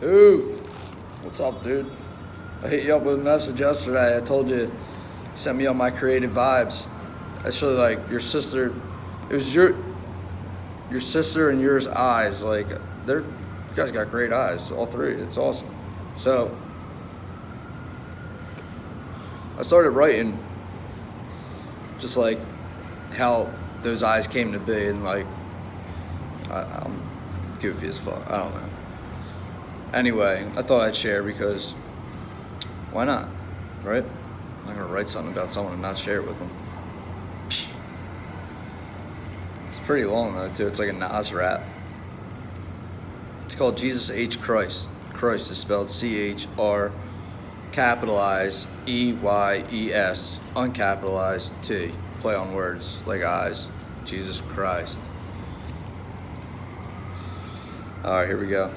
Dude, what's up, dude? I hit you up with a message yesterday. I told you, send me on my creative vibes. Actually, like, your sister, it was your sister and yours eyes. Like, you guys got great eyes, all three. It's awesome. So, I started writing just like how those eyes came to be, and like, I'm goofy as fuck. I don't know. Anyway, I thought I'd share because why not, right? I'm not gonna write something about someone and not share it with them. It's pretty long though too. It's like a Nas rap. It's called Jesus H. Christ. Christ is spelled C-H-R, capitalized E-Y-E-S, uncapitalized T. Play on words like eyes. Jesus Christ. All right, here we go.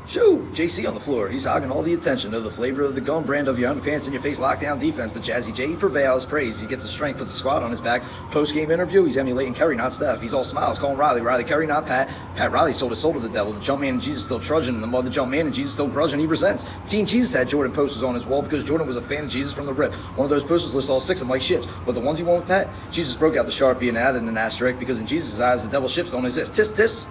Shoo! JC on the floor. He's hogging all the attention of the flavor of the gum brand of your underpants in your face lockdown defense. But Jazzy J prevails. Praise. He gets the strength, puts the squad on his back. Post-game interview, he's emulating Curry, not Steph. He's all smiles, calling Riley. Riley Curry, not Pat. Pat Riley sold his soul to the devil. The jump man and Jesus still trudging. And the mother jump man and Jesus still grudging. He resents. Teen Jesus had Jordan posters on his wall because Jordan was a fan of Jesus from the rip. One of those posters lists all 6 of them like ships. But the ones he won with Pat, Jesus broke out the Sharpie and added an asterisk because in Jesus' eyes, the devil's ships don't exist. Tis, tis.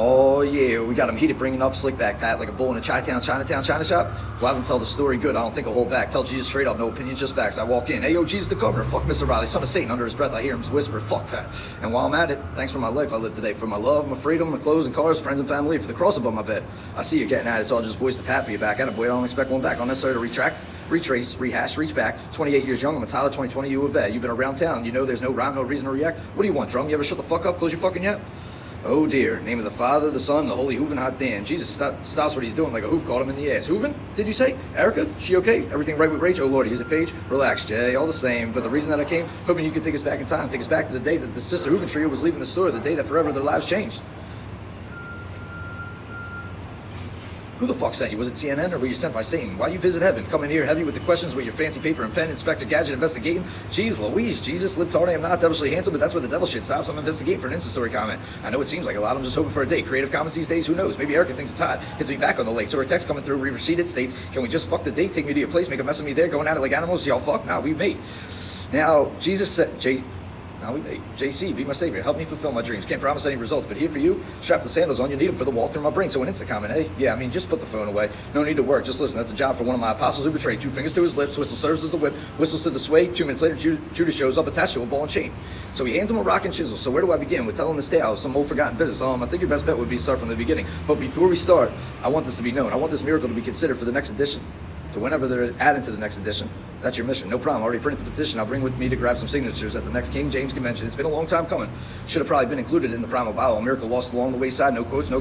Oh yeah, we got him heated, bringing up slick back Pat like a bull in a Chinatown China shop. We'll have him tell the story good. I don't think I'll hold back. Tell Jesus straight up, no opinions, just facts. I walk in, hey yo, Jesus the governor, fuck Mr. Riley, son of Satan. Under his breath, I hear him whisper, fuck Pat. And while I'm at it, thanks for my life I live today, for my love, my freedom, my clothes and cars, friends and family, for the cross above my bed. I see you getting at it, so I'll just voice the Pat for you back at it. Boy, I don't expect one back. Unnecessary to retract, retrace, rehash, reach back. 28 years young, I'm a Tyler, 2020, you a vet. You've been around town, you know there's no rhyme, no reason to react. What do you want, drum? You ever shut the fuck up, close your fucking yap? Oh dear, name of the Father, the Son, the Holy Hooven, hot damn. Jesus stops what he's doing like a hoof caught him in the ass. Hooven, did you say? Erica, she okay? Everything right with Rach? Oh lordy, is it Paige? Relax, Jay, all the same. But the reason that I came, hoping you could take us back in time, take us back to the day that the sister Hooven trio was leaving the store, the day that forever their lives changed. Who the fuck sent you? Was it CNN or were you sent by Satan? Why you visit heaven? Come in here heavy with the questions with your fancy paper and pen. Inspector Gadget investigating. Jeez Louise, Jesus, libtard, I am not devilishly handsome, but that's where the devil shit stops. I'm investigating for an Insta story comment. I know it seems like a lot. I'm just hoping for a date. Creative comments these days, who knows? Maybe Erica thinks it's hot. Hits me back on the lake. So her text coming through, receipted states, can we just fuck the date? Take me to your place, make a mess of me there, going at it like animals? Y'all fuck? Nah, we mate. Now, Jesus said, Now we mate. JC, be my savior. Help me fulfill my dreams. Can't promise any results, but here for you. Strap the sandals on. You need them for the walk through my brain. So an Insta comment, hey? Yeah, I mean, just put the phone away. No need to work. Just listen. That's a job for one of my apostles who betrayed. 2 fingers to his lips. Whistle serves as the whip. Whistles to the sway. 2 minutes later, Judas shows up attached to a ball and chain. So he hands him a rock and chisel. So where do I begin? With telling this tale of some old forgotten business. I think your best bet would be to start from the beginning. But before we start, I want this to be known. I want this miracle to be considered for the next edition. To whenever they're adding to the next edition. That's your mission. No problem. I already printed the petition. I'll bring with me to grab some signatures at the next King James Convention. It's been a long time coming. Should have probably been included in the primal Bible. A miracle lost along the wayside. No quotes, no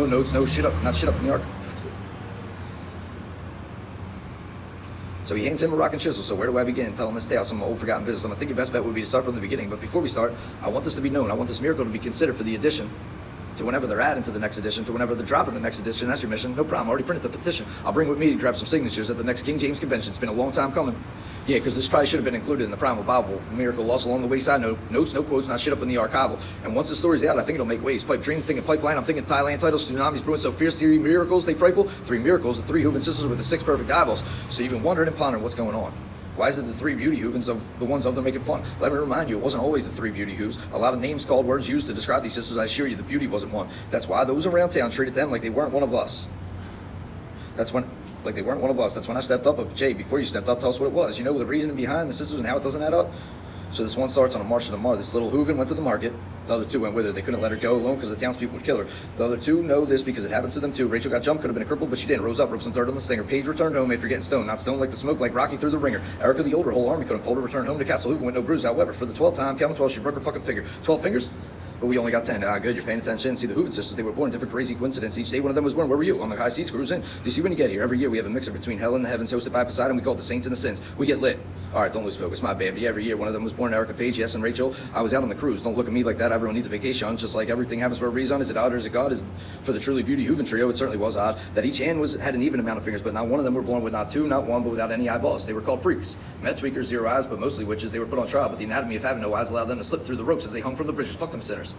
notes, no shit up, not shit up in the ark. So he hands him a rock and chisel. So where do I begin? Tell him this tale, some old forgotten business. I think your best bet would be to start from the beginning. But before we start, I want this to be known. I want this miracle to be considered for the edition. To whenever they're adding to the next edition, to whenever they're dropping the next edition. That's your mission. No problem. I already printed the petition. I'll bring with me to grab some signatures at the next King James Convention. It's been a long time coming. Yeah, because this probably should have been included in the primal Bible. Miracle lost along the wayside. No notes, no quotes, not shit up in the archival. And once the story's out, I think it'll make waves. Pipe dream, thinking pipeline. I'm thinking Thailand titles. Tsunamis brewing so fierce. 3 miracles, they frightful. 3 miracles, the 3 Hooven sisters with the 6 perfect eyeballs. So you've been wondering and pondering what's going on. Why is it the 3 beauty Hoovens of the ones of them making fun? Let me remind you, it wasn't always the 3 beauty Hooves. A lot of names called words used to describe these sisters. I assure you, the beauty wasn't one. That's why those around town treated them like they weren't one of us. That's when I stepped up. But Jay, before you stepped up, tell us what it was. You know the reason behind the sisters and how it doesn't add up? So this one starts on a march to the Mar. This little Hooven went to the market. The other 2 went with her. They couldn't let her go alone because the townspeople would kill her. The other 2 know this because it happens to them too. Rachel got jumped, could have been a cripple, but she didn't. Rose up, roped some dirt on the stinger. Paige returned home after getting stoned. Not stoned like the smoke, like Rocky through the ringer. Erica, the older, whole army couldn't fold her. Returned home to Castle Hooven with no bruise. However, for the 12th time, count 12, she broke her fucking finger. 12 fingers? But we only got 10. Ah, good, you're paying attention. See, the Hooven sisters, they were born. Different crazy coincidence. Each day one of them was born. Where were you? On the high seas, cruising. You see, when you get here, every year we have a mixer between hell and the heavens hosted by Poseidon. We call it the saints and the sins. We get lit. All right, don't lose focus. My bad. But yeah, every year one of them was born. Erica, Paige, yes, and Rachel. I was out on the cruise. Don't look at me like that. Everyone needs a vacation. Just like everything happens for a reason. Is it odd or is it God? Is for the truly beauty Hooven trio, it certainly was odd that each hand had an even amount of fingers, but not one of them were born with not 2, not 1, but without any eyeballs. They were called freaks. Meth tweakers, 0 eyes, but mostly witches. They were put on trial, but the anatomy of having no eyes allowed them to slip through the ropes as they hung from the bridges. Fuck them sinners.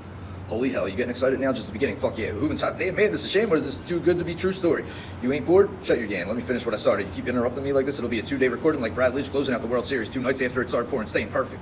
Holy hell, you getting excited now? Just the beginning. Fuck yeah. Hooven's hot. Damn, man, this is a shame, or is this too good to be true story? You ain't bored? Shut your game. Let me finish what I started. You keep interrupting me like this, it'll be a 2-day recording like Brad Lidge closing out the World Series 2 nights after it started pouring, staying perfect.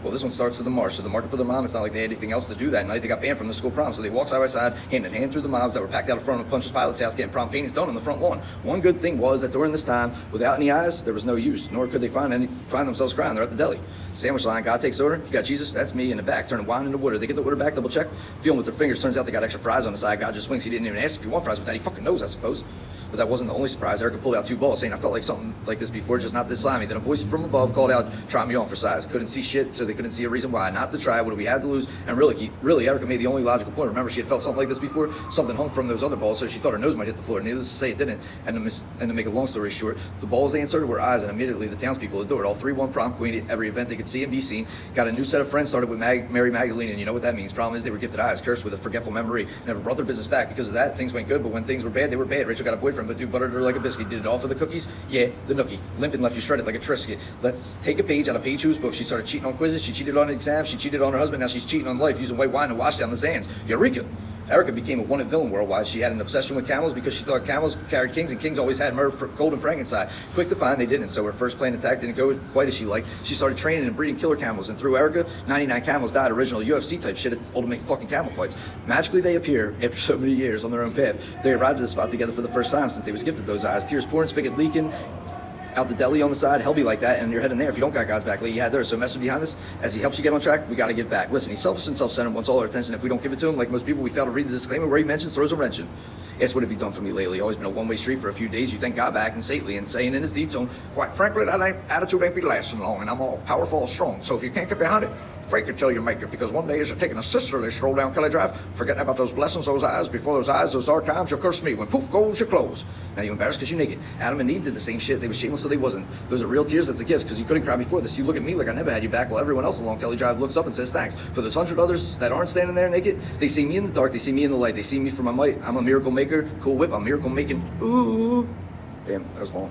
Well, this one starts with the march. So the market for their mom, it's not like they had anything else to do that night. They got banned from the school prom. So they walk side by side, hand in hand through the mobs that were packed out in front of Punch's Pilot's house getting prom paintings done on the front lawn. One good thing was that during this time, without any eyes, there was no use, nor could they find themselves crying. They're at the deli. Sandwich line, God takes order. You got Jesus? That's me in the back, turning wine into water. They get the water back, double check, feeling with their fingers. Turns out they got extra fries on the side. God just winks. He didn't even ask if you want fries, but that he fucking knows, I suppose. But that wasn't the only surprise. Erica pulled out 2 balls, saying, I felt like something like this before, just not this slimy. Then a voice from above called out, try me on for size. Couldn't see shit, so they couldn't see a reason why not to try. What do we have to lose? And really, Erica made the only logical point. Remember, she had felt something like this before. Something hung from those other balls, so she thought her nose might hit the floor. Needless to say, it didn't. And to make a long story short, the balls they inserted were eyes, and immediately the townspeople adored. All 3 won prom queen at every event they could see and be seen. Got a new set of friends, started with Mary Magdalene, and you know what that means. Problem is, they were gifted eyes, cursed with a forgetful memory. Never brought their business back. Because of that, things went good, but when things were bad, they were bad. Rachel got a boyfriend, but dude buttered her like a biscuit. Did it all for the cookies? Yeah, the nookie. Limp and left you shredded like a Triscuit. Let's take a page out of Paige Who's book. She started cheating on quizzes, she cheated on exams, she cheated on her husband, now she's cheating on life, using white wine to wash down the sands. Eureka! Erica became a wanted villain worldwide. She had an obsession with camels because she thought camels carried kings and kings always had murder, gold, and frank inside. Quick to find they didn't, so her first planned attack didn't go quite as she liked. She started training and breeding killer camels, and through Erica, 99 camels died. Original UFC type shit at ultimate fucking camel fights. Magically they appear after so many years on their own path. They arrived at the spot together for the first time since they was gifted those eyes. Tears pouring, spigot leaking. Out the deli on the side, hell be like that, and you're heading there if you don't got God's back like you had there. So message behind us, as he helps you get on track, we got to give back. Listen, he's selfish and self-centered, wants all our attention. If we don't give it to him, like most people, we fail to read the disclaimer where he mentions throws a wrench in. Yes, what have you done for me lately? Always been a one-way street for a few days. You thank God back and saintly and saying in his deep tone, quite frankly, that attitude ain't be lasting long, and I'm all powerful and strong. So if you can't get behind it, freak it till you make it, because one day as you're taking a sisterly stroll down Kelly Drive, forgetting about those blessings, those eyes, before those eyes, those dark times, you'll curse me when poof goes your clothes. Now you embarrassed because you naked. Adam and Eve did the same shit. They were shameless, so they wasn't. Those are real tears. That's a gift, because you couldn't cry before this. You look at me like I never had you back, while everyone else along Kelly Drive looks up and says thanks. For those 100 others that aren't standing there naked, they see me in the dark, they see me in the light, they see me for my might. I'm a miracle maker, cool whip, I'm miracle making. Ooh. Damn, that was long.